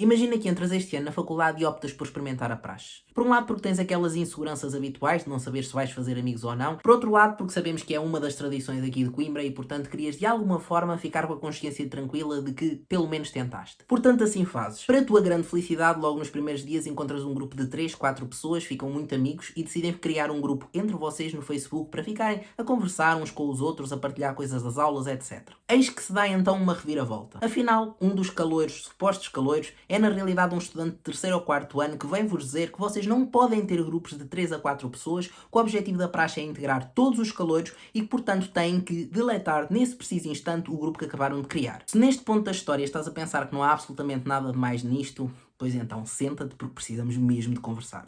Imagina que entras este ano na faculdade e optas por experimentar a praxe. Por um lado porque tens aquelas inseguranças habituais de não saber se vais fazer amigos ou não. Por outro lado porque sabemos que é uma das tradições aqui de Coimbra e portanto querias de alguma forma ficar com a consciência tranquila de que pelo menos tentaste. Portanto assim fazes. Para a tua grande felicidade, logo nos primeiros dias encontras um grupo de 3, 4 pessoas, ficam muito amigos e decidem criar um grupo entre vocês no Facebook para ficarem a conversar uns com os outros, a partilhar coisas das aulas, etc. Eis que se dá então uma reviravolta. Afinal, um dos caloiros, supostos caloiros, é na realidade um estudante de 3º ou 4º ano que vem-vos dizer que vocês não podem ter grupos de 3 a 4 pessoas, que o objetivo da praxe é integrar todos os caloiros e que, portanto, têm que deletar nesse preciso instante o grupo que acabaram de criar. Se neste ponto da história estás a pensar que não há absolutamente nada de mais nisto, pois então senta-te porque precisamos mesmo de conversar.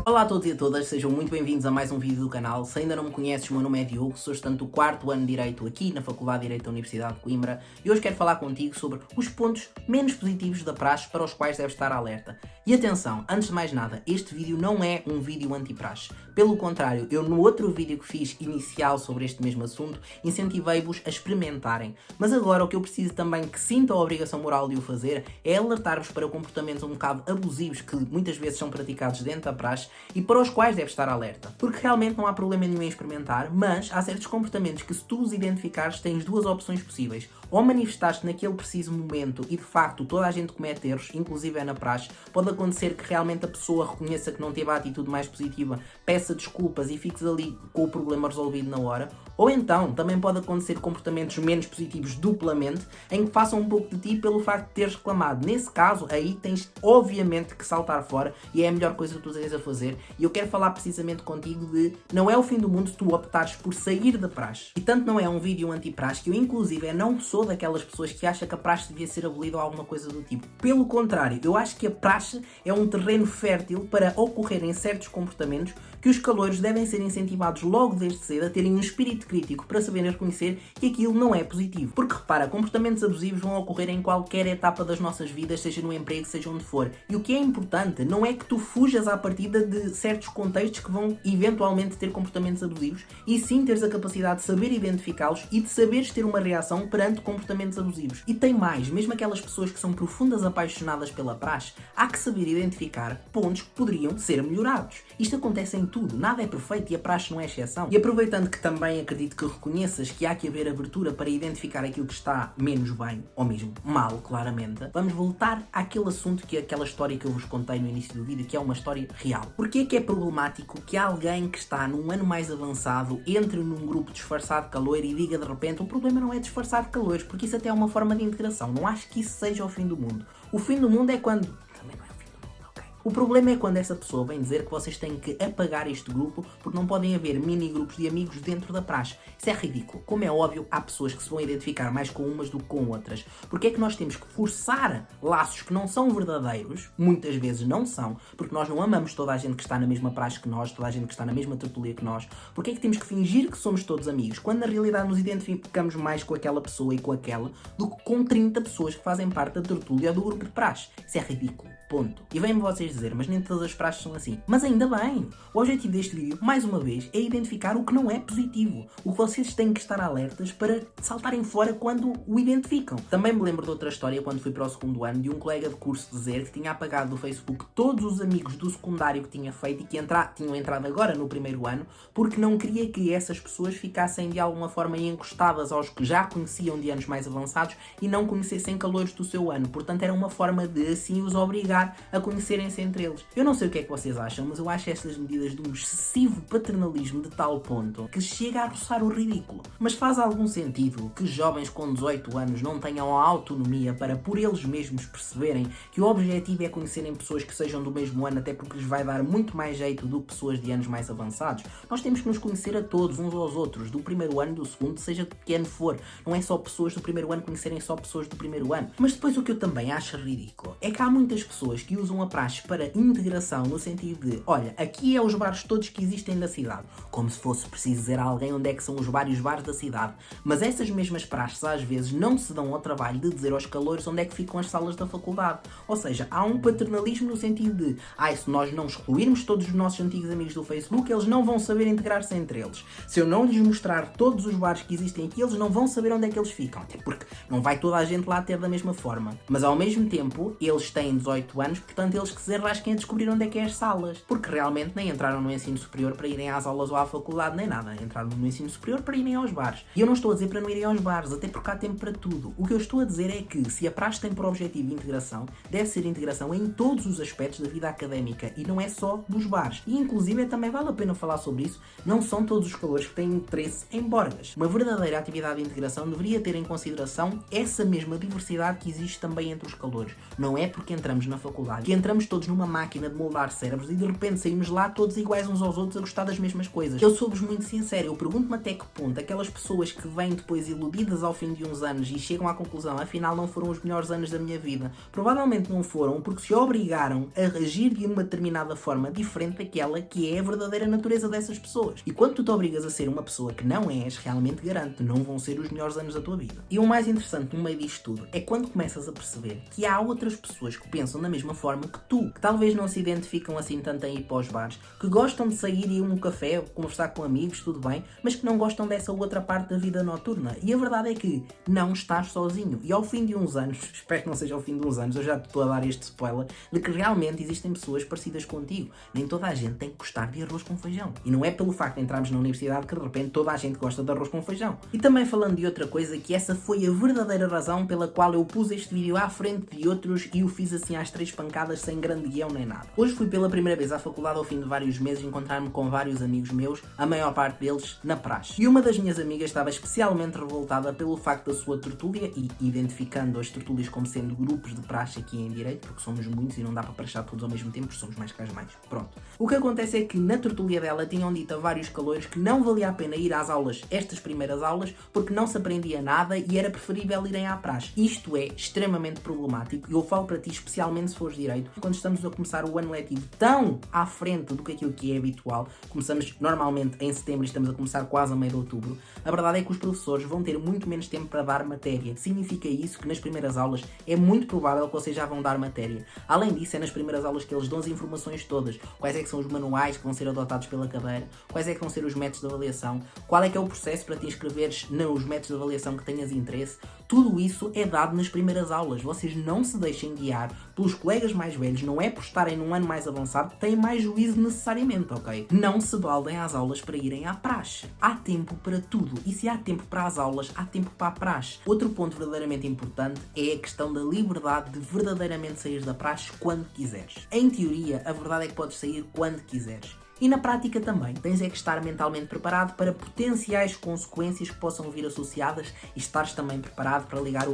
Olá a todos e a todas, sejam muito bem-vindos a mais um vídeo do canal. Se ainda não me conheces, o meu nome é Diogo, sou estudante do 4º ano de Direito aqui na Faculdade de Direito da Universidade de Coimbra e hoje quero falar contigo sobre os pontos menos positivos da praxe para os quais deves estar alerta. E atenção, antes de mais nada, este vídeo não é um vídeo anti-praxe. Pelo contrário, eu no outro vídeo que fiz inicial sobre este mesmo assunto, incentivei-vos a experimentarem. Mas agora o que eu preciso também que sinta a obrigação moral de o fazer é alertar-vos para comportamentos um bocado abusivos que muitas vezes são praticados dentro da praxe e para os quais deves estar alerta. Porque realmente não há problema nenhum em experimentar, mas há certos comportamentos que se tu os identificares tens duas opções possíveis. Ou manifestaste naquele preciso momento e de facto toda a gente comete erros, inclusive é na praxe, pode acontecer que realmente a pessoa reconheça que não teve a atitude mais positiva, peça desculpas e fiques ali com o problema resolvido na hora. Ou então, também pode acontecer comportamentos menos positivos duplamente, em que façam um pouco de ti pelo facto de teres reclamado. Nesse caso, aí tens obviamente que saltar fora e é a melhor coisa que tu tens a fazer. E eu quero falar precisamente contigo de não é o fim do mundo se tu optares por sair da praxe. E tanto não é um vídeo anti-praxe que eu inclusive não sou daquelas pessoas que acham que a praxe devia ser abolida ou alguma coisa do tipo. Pelo contrário, eu acho que a praxe é um terreno fértil para ocorrerem certos comportamentos que os caloiros devem ser incentivados logo desde cedo a terem um espírito crítico para saberem reconhecer que aquilo não é positivo. Porque repara, comportamentos abusivos vão ocorrer em qualquer etapa das nossas vidas, seja no emprego, seja onde for. E o que é importante não é que tu fujas à partida de certos contextos que vão eventualmente ter comportamentos abusivos, e sim teres a capacidade de saber identificá-los e de saberes ter uma reação perante comportamentos abusivos. E tem mais, mesmo aquelas pessoas que são profundas apaixonadas pela praxe, há que saber identificar pontos que poderiam ser melhorados. Isto acontece em tudo, nada é perfeito e a praxe não é exceção. E aproveitando que também acredito que reconheças que há que haver abertura para identificar aquilo que está menos bem, ou mesmo mal, claramente, vamos voltar àquele assunto que é aquela história que eu vos contei no início do vídeo, que é uma história real. Porquê é que é problemático que alguém que está num ano mais avançado entre num grupo disfarçado de caloiro e diga de repente o problema não é disfarçar de caloiros, porque isso até é uma forma de integração, não acho que isso seja o fim do mundo. O fim do mundo é quando... Também não é o fim do mundo, ok? O problema é quando essa pessoa vem dizer que vocês têm que apagar este grupo porque não podem haver mini-grupos de amigos dentro da praxe. Isso é ridículo. Como é óbvio, há pessoas que se vão identificar mais com umas do que com outras. Porque é que nós temos que forçar laços que não são verdadeiros? Muitas vezes não são, porque nós não amamos toda a gente que está na mesma praxe que nós, toda a gente que está na mesma tertulia que nós. Porque é que temos que fingir que somos todos amigos, quando na realidade nos identificamos mais com aquela pessoa e com aquela do que com 30 pessoas que fazem parte da tertulia ou do grupo de praxe? Isso é ridículo. Ponto. E vêm-me vocês dizer, mas nem todas as praxes são assim. Mas ainda bem! O objetivo deste vídeo, mais uma vez, é identificar o que não é positivo. O que vocês têm que estar alertas para saltarem fora quando o identificam. Também me lembro de outra história, quando fui para o 2º ano, de um colega de curso dizer que tinha apagado do Facebook todos os amigos do secundário que tinha feito e que tinham entrado agora no 1º ano, porque não queria que essas pessoas ficassem de alguma forma encostadas aos que já conheciam de anos mais avançados e não conhecessem caloiros do seu ano. Portanto, era uma forma de assim os obrigar a conhecerem-se entre eles. Eu não sei o que é que vocês acham, mas eu acho estas medidas de um excessivo paternalismo de tal ponto que chega a roçar o ridículo. Mas faz algum sentido que jovens com 18 anos não tenham a autonomia para por eles mesmos perceberem que o objetivo é conhecerem pessoas que sejam do mesmo ano, até porque lhes vai dar muito mais jeito do que pessoas de anos mais avançados? Nós temos que nos conhecer a todos, uns aos outros, do 1º ano, do 2º, seja de que ano for. Não é só pessoas do 1º ano conhecerem só pessoas do 1º ano. Mas depois o que eu também acho ridículo é que há muitas pessoas que usam a praxe para integração no sentido de, olha, aqui é os bares todos que existem da cidade, como se fosse preciso dizer a alguém onde é que são os vários bares da cidade, mas essas mesmas praxes às vezes não se dão ao trabalho de dizer aos calores onde é que ficam as salas da faculdade. Ou seja, há um paternalismo no sentido de, se nós não excluirmos todos os nossos antigos amigos do Facebook, eles não vão saber integrar-se entre eles. Se eu não lhes mostrar todos os bares que existem aqui, eles não vão saber onde é que eles ficam, até porque não vai toda a gente lá ter da mesma forma. Mas ao mesmo tempo, eles têm 18 anos, portanto eles que se arrasquem a descobrir onde é que é as salas, porque realmente nem entraram no ensino superior para irem às aulas ou à faculdade, nem nada, entraram no ensino superior para irem aos bares. E eu não estou a dizer para não irem aos bares, até porque há tempo para tudo. O que eu estou a dizer é que, se a praxe tem por objetivo integração, deve ser integração em todos os aspectos da vida académica e não é só dos bares. E inclusive também vale a pena falar sobre isso, não são todos os calores que têm interesse em borgas. Uma verdadeira atividade de integração deveria ter em consideração essa mesma diversidade que existe também entre os calores. Não é porque entramos na faculdade que entramos todos numa máquina de moldar cérebros e de repente saímos lá todos iguais uns aos outros a gostar das mesmas coisas. Eu sou-vos muito sincero, eu pergunto-me até que ponto aquelas pessoas que vêm depois iludidas ao fim de uns anos e chegam à conclusão, afinal não foram os melhores anos da minha vida, provavelmente não foram porque se obrigaram a agir de uma determinada forma diferente daquela que é a verdadeira natureza dessas pessoas. E quando tu te obrigas a ser uma pessoa que não és, realmente garanto, não vão ser os melhores anos da tua vida. E o mais interessante no meio disto tudo é quando começas a perceber que há outras pessoas que pensam da mesma forma que tu, que talvez não se identificam assim tanto em ir para os bares, que gostam de sair e ir a um café, conversar com amigos, tudo bem, mas que não gostam dessa outra parte da vida noturna. E a verdade é que não estás sozinho. E ao fim de uns anos, espero que não seja ao fim de uns anos, eu já te estou a dar este spoiler, de que realmente existem pessoas parecidas contigo. Nem toda a gente tem que gostar de arroz com feijão. E não é pelo facto de entrarmos na universidade que de repente toda a gente gosta de arroz com feijão. E também falando de outra coisa, que essa foi a verdadeira razão pela qual eu pus este vídeo à frente de outros e o fiz assim às 3 pancadas sem grande guião nem nada. Hoje fui pela primeira vez à faculdade ao fim de vários meses encontrar-me com vários amigos meus, a maior parte deles na praxe. E uma das minhas amigas estava especialmente revoltada pelo facto da sua tertúlia, e identificando as tertúlias como sendo grupos de praxe aqui em Direito, porque somos muitos e não dá para praxar todos ao mesmo tempo, porque somos mais que as mais. Pronto. O que acontece é que na tertúlia dela tinham dito a vários calores que não valia a pena ir às aulas, estas primeiras aulas, porque não se aprendia nada e era preferível irem à praxe. Isto é extremamente problemático e eu falo para ti especialmente se fores Direito, quando estamos a começar o ano letivo tão à frente do que aquilo que é habitual, começamos normalmente em setembro e estamos a começar quase a meio de outubro, a verdade é que os professores vão ter muito menos tempo para dar matéria. Significa isso que nas primeiras aulas é muito provável que vocês já vão dar matéria. Além disso, é nas primeiras aulas que eles dão as informações todas. Quais é que são os manuais que vão ser adotados pela cadeira, quais é que vão ser os métodos de avaliação, qual é que é o processo para te inscreveres nos métodos de avaliação que tenhas interesse. Tudo isso é dado nas primeiras aulas. Vocês não se deixem guiar pelos colegas mais velhos, não é por estarem num ano mais avançado que têm mais juízo necessariamente, ok? Não se baldem às aulas para irem à praxe. Há tempo para tudo e se há tempo para as aulas, há tempo para a praxe. Outro ponto verdadeiramente importante é a questão da liberdade de verdadeiramente sair da praxe quando quiseres. Em teoria, a verdade é que podes sair quando quiseres. E na prática também, tens é que estar mentalmente preparado para potenciais consequências que possam vir associadas e estares também preparado para ligar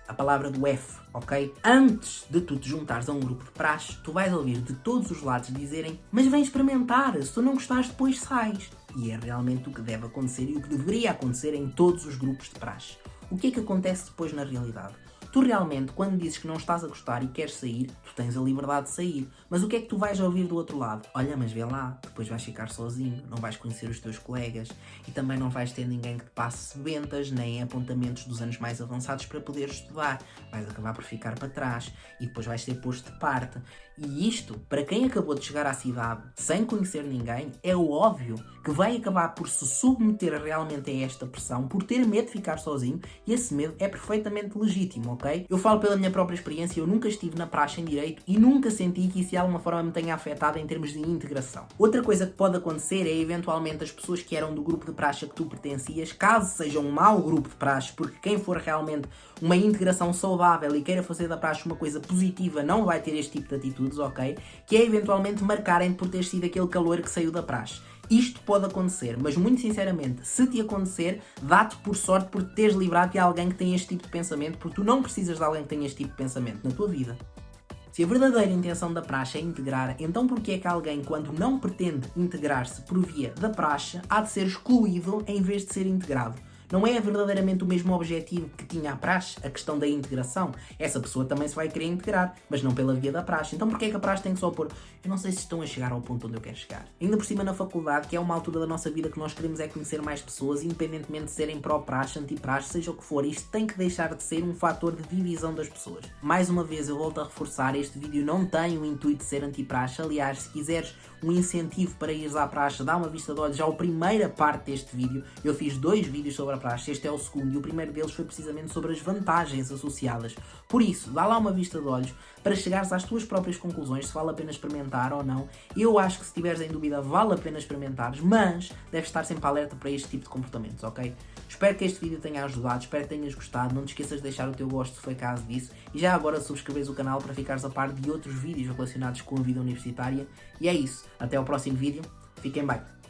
a palavra do F, ok? Antes de tu te juntares a um grupo de praxe, tu vais ouvir de todos os lados dizerem: mas vem experimentar, se tu não gostares depois sais. E é realmente o que deve acontecer e o que deveria acontecer em todos os grupos de praxe. O que é que acontece depois na realidade? Tu realmente, quando dizes que não estás a gostar e queres sair, tu tens a liberdade de sair. Mas o que é que tu vais ouvir do outro lado? Olha, mas vê lá, depois vais ficar sozinho, não vais conhecer os teus colegas e também não vais ter ninguém que te passe sebentas nem apontamentos dos anos mais avançados para poderes estudar. Vais acabar por ficar para trás e depois vais ser posto de parte. E isto, para quem acabou de chegar à cidade sem conhecer ninguém, é óbvio que vai acabar por se submeter realmente a esta pressão, por ter medo de ficar sozinho, e esse medo é perfeitamente legítimo, ok? Eu falo pela minha própria experiência, eu nunca estive na praxe em Direito e nunca senti que isso de alguma forma me tenha afetado em termos de integração. Outra coisa que pode acontecer é eventualmente as pessoas que eram do grupo de praxe a que tu pertencias, caso seja um mau grupo de praxe, porque quem for realmente uma integração saudável e queira fazer da praxe uma coisa positiva não vai ter este tipo de atitudes, ok? Que é eventualmente marcarem por ter sido aquele calor que saiu da praxe. Isto pode acontecer, mas muito sinceramente, se te acontecer, dá-te por sorte por te teres livrado de alguém que tem este tipo de pensamento, porque tu não precisas de alguém que tenha este tipo de pensamento na tua vida. Se a verdadeira intenção da praxe é integrar, então porquê é que alguém, quando não pretende integrar-se por via da praxe, há de ser excluído em vez de ser integrado? não é verdadeiramente o mesmo objetivo que tinha a praxe, a questão da integração. Essa pessoa também se vai querer integrar, mas não pela via da praxe. Então porquê é que a praxe tem que se opor? Eu não sei se estão a chegar ao ponto onde eu quero chegar. Ainda por cima na faculdade, que é uma altura da nossa vida que nós queremos é conhecer mais pessoas, independentemente de serem pró-praxe, anti-praxe, seja o que for, isto tem que deixar de ser um fator de divisão das pessoas. Mais uma vez eu volto a reforçar, este vídeo não tem o intuito de ser anti-praxe. Aliás, se quiseres um incentivo para ires à praxe, dá uma vista de olhos à primeira parte deste vídeo. Eu fiz 2 vídeos sobre a praxe, este é o segundo, e o primeiro deles foi precisamente sobre as vantagens associadas. Por isso, dá lá uma vista de olhos para chegares às tuas próprias conclusões, se vale a pena experimentar ou não. Eu acho que se estiveres em dúvida, vale a pena experimentares, mas deves estar sempre alerta para este tipo de comportamentos, ok? Espero que este vídeo tenha ajudado, espero que tenhas gostado, não te esqueças de deixar o teu gosto se foi caso disso, e já agora subscreves o canal para ficares a par de outros vídeos relacionados com a vida universitária. E é isso, até ao próximo vídeo, fiquem bem!